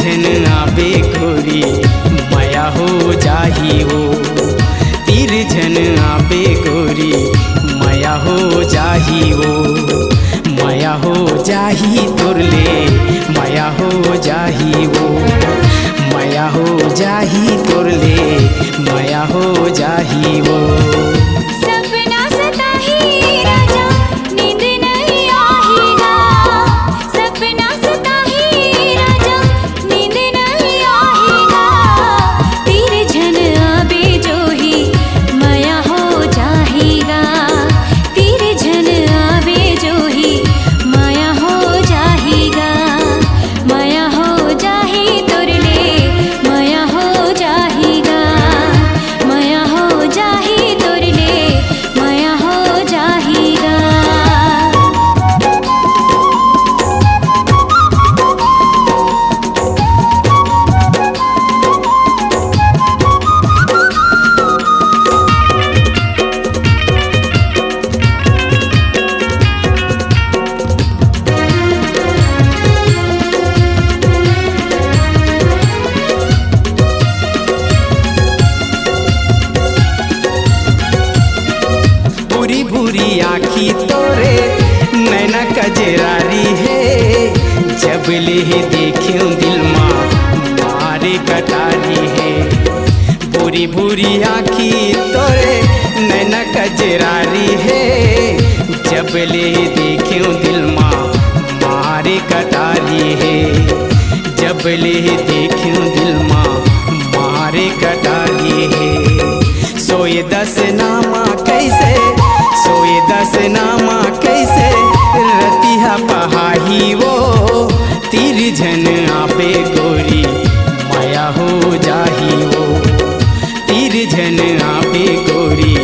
झन आबे गोरी माया हो जाही हो। तीर झन आबे गोरी माया हो जाही हो। माया हो जाही तुरले माया हो जाही हो। माया हो जाही तुरले माया हो जाही हो। सपना सताही राजा नींद नहीं आएगा। सपना सताही राजा नींद नहीं आएगा। तीर झन आबे जो ही माया हो जाएगा। तीर झन आबे जो ही माया हो जाएगा। माया हो जाही तुरले माया हो जाएगा। माया हो जाही तुरले माया हो जाएगा। बुरी बुरी आँखी तोरे नैना कजरारी है। जब ले देखूं दिल माँ मारे कटारी है। बुरी बुरी आँखी तोरे नैना कजरारी है। जब ले देखूं दिल माँ मारे कटारी है। जब ले देखूं दिल माँ मारे कटारी है। सोए दस नामा कैसे सोए दस नामा कैसे रतिहा पहाही वो। तीर झन आबे गोरी माया हो जाही वो। तीर झन आबे गोरी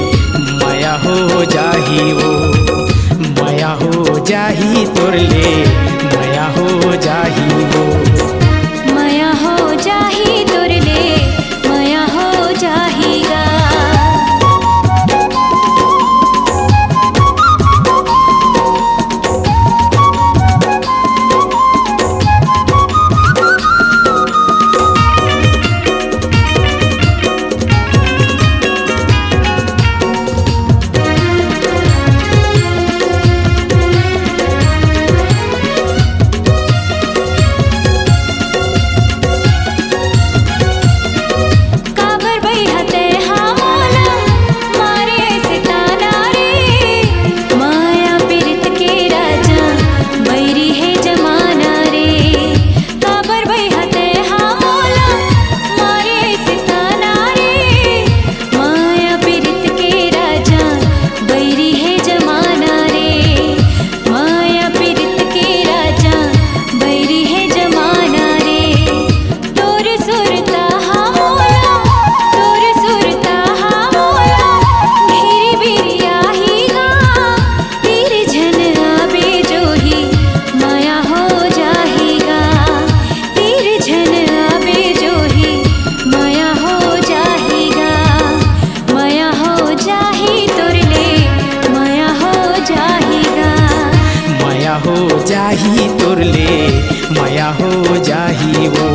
माया हो जाही वो। माया हो जाही तुरले माया हो जाही वो। माया हो जाही तुरले माया हो जाएगा। काबर बैहते हामोला मारे सिताना रे। माया पीरित के राजा बैरी है जमाना रे। काबर बैहते हामोला मारे सिताना रे। माया पीरित के राजा बैरी है जमाना रे। माया पीरित के राजा बैरी है जमाना रे। तोर सुरता हामोला तोर सुरता हामोला घेरी बिरिया ही गा। तीर झन आबे जो ही माया हो जाएगा। तीर झन आबे जो ही माया हो जाएगा। माया हो जाही तुरले माया हो जाएगा। माया हो जाही तुरले माया हो जाही वो।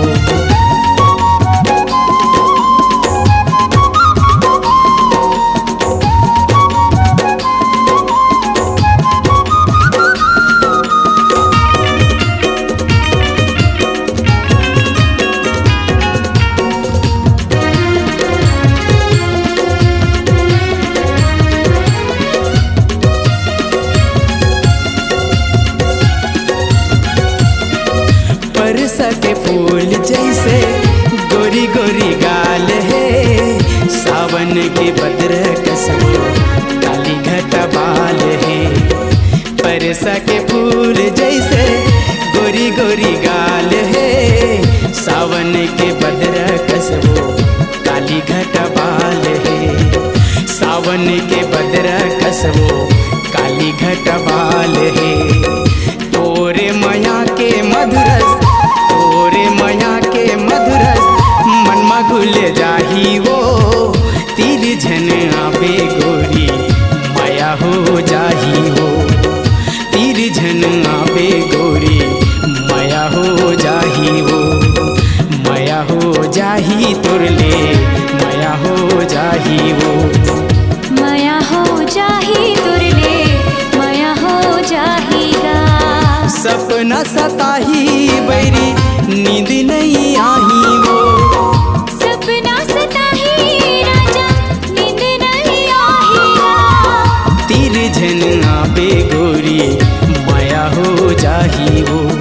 परसा के फूल जैसे गोरी गोरी गाल है। सावन के बदर कसमो काली घटा बाल है। परसा के फूल जैसे गोरी गोरी गाल है। सावन के बदर कसमो काली घटा बाल है। सावन के बदर कसमो काली घटा बाल है। तोरे माया के मधुरस तोरे माया के मधुरस मनमा घुल जाही वो। तीर झन आबे गोरी माया हो जाही हो। तीर झन आबे गोरी माया हो जाही हो। तुरले माया हो जाही वो। माया हो जाही तुरले माया हो जाहीगा। सपना सताही बैरी नींद नहीं आही वो। सपना सताही राजा नींद नहीं आहीगा। तिरझन आबे गोरी माया हो जाही वो।